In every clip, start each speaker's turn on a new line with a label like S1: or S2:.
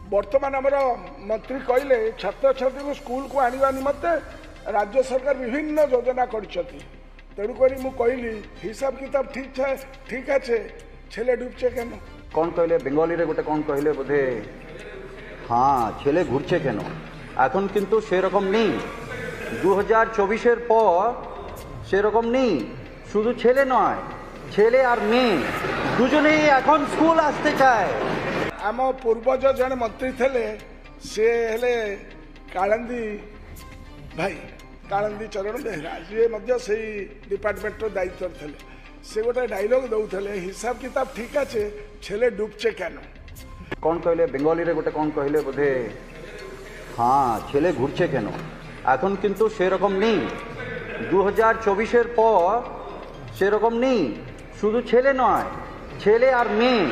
S1: बर्तमान आमर मंत्री कहले छात्र छात्री को स्कूल को आने निमंते राज्य सरकार विभिन्न योजना तेणुक कहली हिसाब किताब ठीक अच्छे छेले डूबचे केन
S2: कौन कहले बेंगली रे गोटे कौन कहले बोधे हाँ छेले घुरছে কেন এখন কিন্তু সেরকম নেই 2024 এর পর সেরকম নেই শুধু ছেলে নয় ছেলে আর মেয়ে দুজনেই এখন স্কুল আসতে চায়
S1: आम पूर्वज जन मंत्री थे सी हेले कालंदी भाई कालंदी चरण बेहरा जी से डिपार्टमेंट दायित्व थे से गोटे डायलॉग दौले हिसाब किताब ठीक अच्छे छेले डूबचे केन
S2: कौन कहले बेंगली रे गोटे कौन कहले बोधे हाँ छेले घुरছে কেন এখন কিন্তু সেরকম নেই 2024 এর পর সেরকম নেই শুধু ছেলে নয় ছেলে আর মেয়ে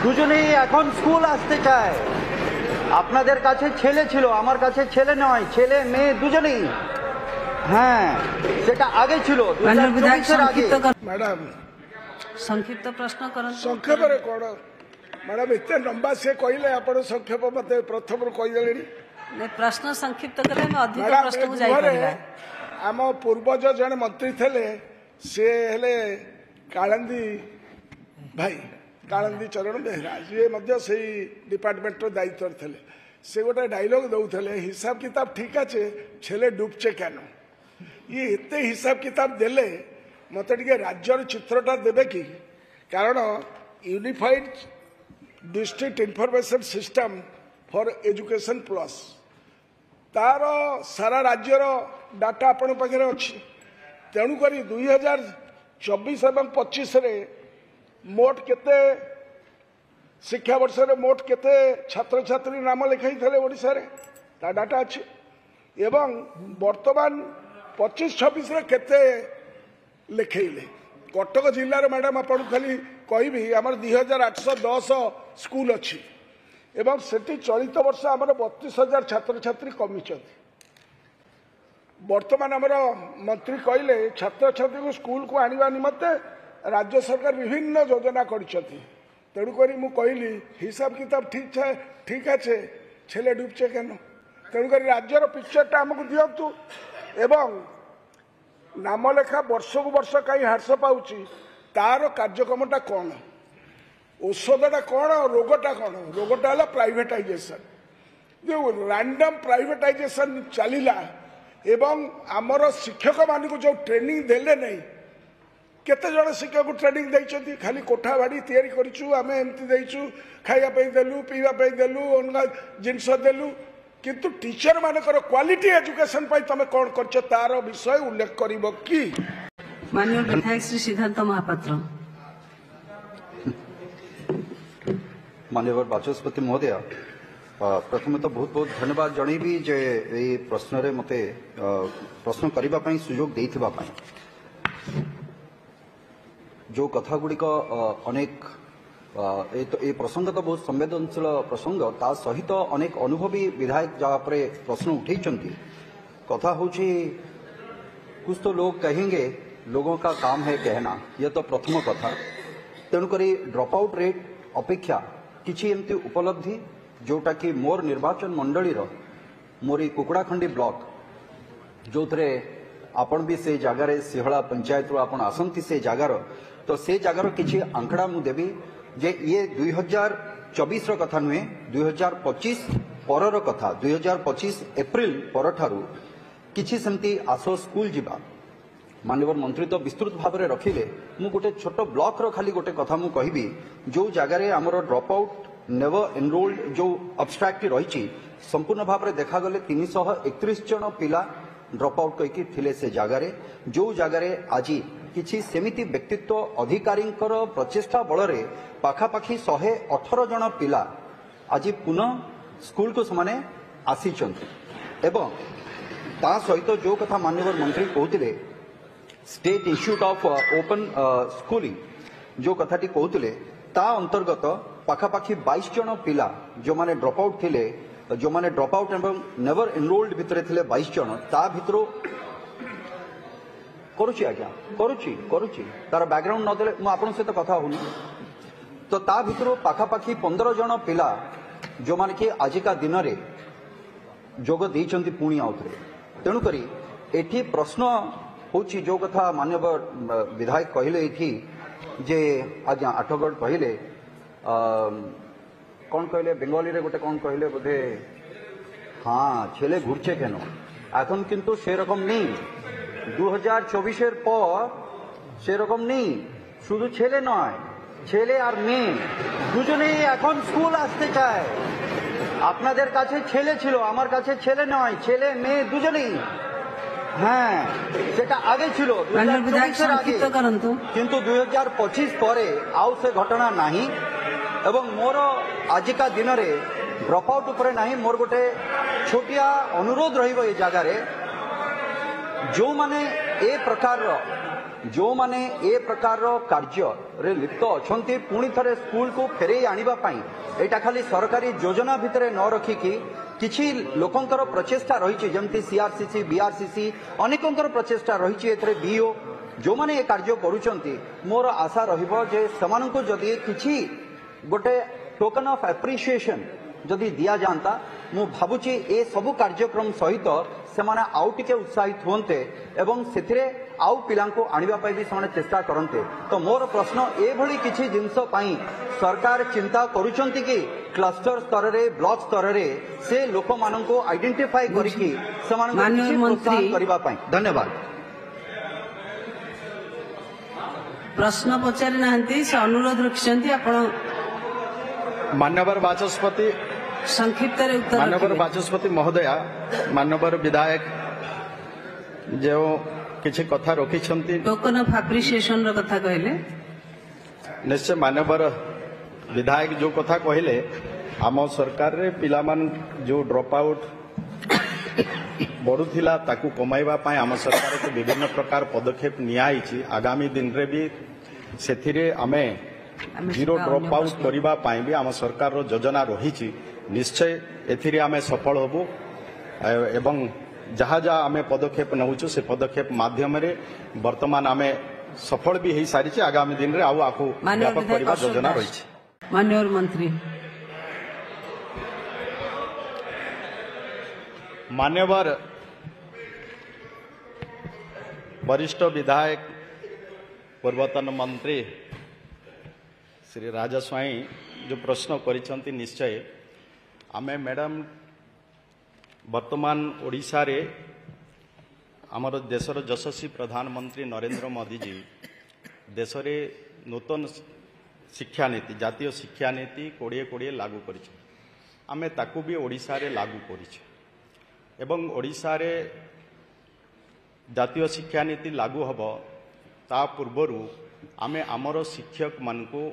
S2: দুজনেই এখন স্কুল আসতে চায় আপনাদের কাছে ছেলে ছিল আমার কাছে ছেলে নয় ছেলে মেয়ে দুজনেই হ্যাঁ সেটা আগে ছিল 2024 এর আগে
S1: मैडम
S3: संक्षिप्त प्रश्न करन
S1: संक्षेप रे कोन मैडम इतने लंबा से कहले आपण संक्षेप मते प्रथम रो कहि देलेनी
S3: ने प्रश्न संक्षिप्त करे में अधिक प्रश्न को जाई परिबा
S1: आम पूर्वज जन मंत्री थे सी हेले कालंदी भाई कालंदी चरण बेहरा जी से डिपार्टमेंट दायित्व थे से गोटे डायलॉग दौले हिसाब किताब ठीक अच्छे छेले डूबचे केन ये एते हिसाब किताब देले मत राज्यर चित्रटा देवे कि कारण unified district information system for education plus तार सारा राज्यर डाटा आपण पाखे अच्छी तेणुक 2024 और 25 मोट केते शिक्षा वर्ष रे मोट केते छात्र छात्री नाम लिखाई थे ओडिशा रे ता डाटा अच्छी एवं वर्तमान 25-26 रे केते लिखेले कटक जिल्लार मैडम आपन खाली कहबी आमर 2810 स्कूल अच्छी एवं सेठी चलित वर्ष आमर 32,000 छात्र छात्री कमी वर्तमान आमर मंत्री कहले छात्र छात्री को स्कूल को आने निमंते राज्य सरकार विभिन्न योजना तेणुक कहली हिसाब किताब ठीक अच्छे छेले डूबचे केन तेणुक राज्यर पिक्चरटा आमको दिंतु एवं नामलेखा वर्ष को वर्ष कहीं ह्रास पाऊँच तार कार्यक्रमटा कौन औषधटा कौन रोगटा कौन रोगटा है प्राइवेटाइजेशन जो रैंडम प्राइवेटाइजेशन चलला एवं आमर शिक्षक मान जो ट्रेनिंग देले नहीं केते जन शिक्षक को ट्रेनिंग देइछथि खाली कोठा बाड़ी तैयारी करिछु आमे एमति देइछु खाइया पे देलु पीवा पे देलु ओनगा जिंस देलु किंतु टीचर मानकर क्वालिटी एजुकेशन पाई तमे कोन करछ तार विषय उल्लेख करिवो की
S3: माननीय विधायक श्री सिद्धार्थ महापात्र
S2: माननीय बाचस्पति महोदय प्रथम तो बहुत बहुत धन्यवाद जनईबी जे ए प्रश्न रे मते प्रश्न करबा पई सुयोग देइथिबा पई जो कथा गुड़िक अनेक ये प्रसंग तो बहुत संवेदनशील प्रसंग ता सहित अनेक अनुभवी विधायक जहाँ पर प्रश्न उठे कथा हूँ कुछ तो लोग कहेंगे लोगों का काम है कहना यह तो प्रथम कथा तेणुक ड्रॉप आउट रेट अपेक्षा किसी एमती उपलब्धि जोटा कि मोर निर्वाचन मंडली मोरी कुकुड़ाखंडी ब्लॉक जो थे आपण भी से जगार सिहला पंचायत आपण आसंती से जगार तो से जगार किसी आंकड़ा मु देवी जे ये 2024 रो कथा नुहे 2025 परर कथा 2025 एप्रिल पर ठारू किछि सेमती आसो स्कूल जीवा माननीय मंत्री तो विस्तृत भाव में रखिले मु गोटे छोट ब्लॉक रो खाली गोटे कथा मु कहबी जो जगार आमर ड्रॉप आउट नेवर एनरोल्ड जो अब्स्ट्राक्ट रही संपूर्ण भाव में देखा गले 331 जन पिला ड्रॉप आउट कहीकि थिले से जगार जो जगार आज किछि सेमिति व्यक्तित्व अधिकारी प्रचेष्टा बल पाखापाखि 118 जन पिला आज पुनः स्कूल को समाने आसी एवं ता सहित जो कथा माननीय मंत्री कहते state institute of open schooling जो कथाटी कहते ता अंतर्गत पाखापाखि 22 जन पिला जो माने ड्रॉप आउट थिले जो माने ड्रॉप आउट एवं नेवर एनरोल्ड भितर थिले 22 जन ता भितर करुची आज्ञा करुची तार बैकग्राउंड नदेले मु आपन सहित कथा होनी तो ता भितर पाखापाखि 15 जन पिला जो माने कि आजिका दिन में जोग देइचंती पुणी आउथरे तेणुकरी एठी प्रश्न होची जो कथा माननीय विधायक कहले एठी जे आज आठगढ़ कहले कौन कहले बेंगली रे गोटे कौन कहले बोधे हाँ छेले घुरছে কেন এখন কিন্তু সেরকম নেই 2024 এর পর সেরকম নেই শুধু ছেলে নয় ছেলে আর মেয়ে দুজনেই এখন স্কুল আসতে চায় আপনাদের কাছে ছেলে ছিল আমার কাছে ছেলে নয় ছেলে মেয়ে দুজনেই হ্যাঁ সেটা আগে ছিল 2024 এর আগে কিন্তু 2025 পরে আউ সে ঘটনা নাই এবং মোর আজিকা দিনরে ड्रॉप आउट उपरे नहीं मोर गोटे छोटिया अनुरोध रहिबो ए जगह रे जो माने ए प्रकार कार्य रे लिप्त अछंती पुणी थरे स्कूल को फेरे आनिबा पई एटा खाली सरकारी योजना भितरे न रखी कि किछि लोकंकर प्रचेष्टा रहिछि जेमति सीआरसीसी बीआरसीसी अनेकंकर प्रचेष्टा रहिछि एथरे बीओ जो माने ए कार्य करूचंती मोर आशा रहिबो जे समानंको जदि किछि गोटे टोकन ऑफ एप्रिसिएशन जदि दिया जाता मु भावुची ए सबु कार्यक्रम सहित से माने आउ टिके उत्साहित होते एवं सेथिरे आउ पिलांको आनिबा पई भी से चेष्टा करते तो मोर प्रश्न ए भली किछि जिंस पई सरकार चिंता करूचंती कि क्लस्टर स्तर रे ब्लॉक स्तर रे से लोक माननको आइडेंटिफाई करिकि से माननको किछि प्रोत्साहन करिबा पई धन्यवाद
S3: प्रश्न पचारि नाहंती से अनुरोध रखिसंती आपण
S4: मान्यवर बाचस्पति
S3: संक्षिप्त उत्तर
S4: मान्यवर बाचस्पति महोदया मान्यवर विधायक जो किसी कथा रखिछंती
S3: टोकन ऑफ एप्रिसिएशन रो कथा कहले
S4: निश्चय मान्यवर विधायक जो कथा कहले आम सरकार रे पिलामान जो ड्रॉप आउट बढ़ुथिला ताकू कमाइबा पाए आम सरकार के विभिन्न प्रकार पदक्षेप नियाइछि आगामी दिन रे भी सेथिरे आमे जीरो ड्रॉप आउट करबा पाए भी आम सरकार रो योजना रही निश्चय एथिरे आमे सफल होबु एवं जहाँ जहाँ आमे पदक्षेप नउछु से पदक्षेप माध्यम रे वर्तमान आमे सफल भी हो सारी आगामी दिन रे आकु व्यापक करबा योजना रही
S3: माननीय मंत्री
S4: मान्यवर वरिष्ठ विधायक पूर्वतन मंत्री श्री राजा स्वाई जो प्रश्न करिसंती निश्चय आमे मैडम वर्तमान ओडिशा रे आमर देशर यशस्वी प्रधानमंत्री नरेंद्र मोदी जी देश रे नूतन शिक्षा नीति जातीय शिक्षा नीति 2020 लागू करिছে आमे ताकू भी ओडिशा रे लागू करिছে एवं ओडिशा रे जातीय शिक्षा नीति लागू हब ता पूर्वरु आमे आमर शिक्षक मानकु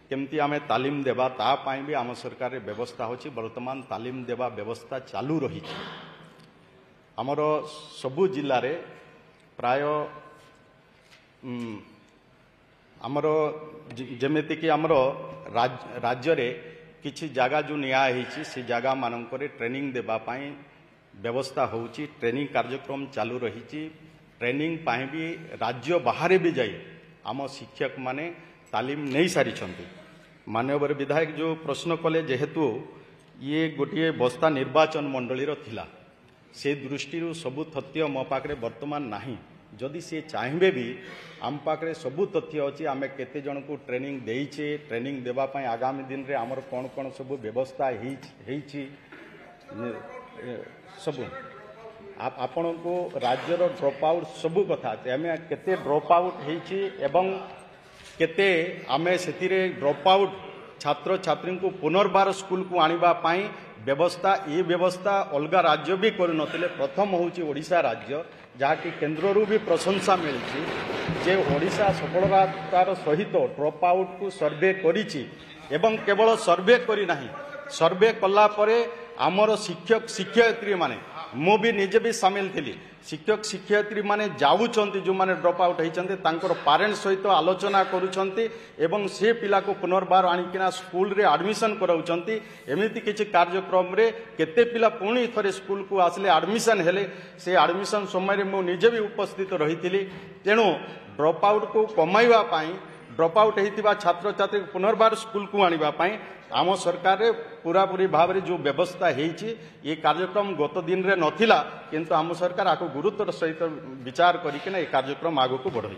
S4: केमती आमे तालीम देबा ता पाई भी आम सरकार रे व्यवस्था होची वर्तमान तालीम देबा व्यवस्था चालू रही आमर सबु जिल्ला रे प्राय आमर जेमेति कि आमर राज्य रे किछि जागा जो निया हिची से जागा मानकरे ट्रेनिंग देबा पाई व्यवस्था होची ट्रेनिंग कार्यक्रम चालू रही ट्रेनिंग पाई भी राज्य बाहर भी जाई आम शिक्षक माने तालीम नहीं सारी मान्यवर विधायक जो प्रश्न कले जेहेतु ये गोटे बस्ता निर्वाचन मंडलीर थिला से दृष्टि सबु तथ्य मो पाखे वर्तमान नाही जदि सी चाहिए भी आम पाखे सबु तथ्य अच्छी आम केते जन को ट्रेनिंग देइचे ट्रेनिंग देबा पाई आगामी दिन रे आमर कौन कौन सबु व्यवस्था सबु आपण को राज्यर ड्रॉप आउट सबु कथा आम केते ड्रॉप आउट होइछि एवं केते आमे सेतिरे ड्रॉप आउट छात्र छात्री को पुनर्बार स्कूल को आनिबा पाई व्यवस्था ये व्यवस्था अलगा राज्य भी करनथिले प्रथम होउछि ओडिशा राज्य जहाँकि केन्द्ररू भी प्रशंसा मिली जे ओडिशा सफलतार सहित ड्रॉप आउट को सर्वे करिछि एवं केवल सर्वे करी नाही सर्वे कला परे आमर शिक्षक शिक्षयित्री माने मु भी निजे भी सामिल थी शिक्षक शिक्षयित्री माने जाऊँच जो माने ड्रॉप आउट होती पेरेंट्स सहित आलोचना करुँच एवं से पिला को पुनर्बार आणिकिना स्कूल रे एडमिशन कराउछंती एमिति किछि कार्यक्रम रे केते पिला पुणी थरे स्कूल को आसले एडमिशन हेले से एडमिशन समय रे मु निजे भी उपस्थित रही तेणु ड्रॉप आउट को कमाइबा पाई ड्रॉप आउट होता छात्र छात्री पुनर्बार स्कूल को आने आम सरकार पूरापूरी भाव में जो व्यवस्था होती ये कार्यक्रम गत दिन रे नथिला किंतु आम सरकार आपको गुरुत्वर सहित विचार करके कार्यक्रम आगू को बढ़ाई।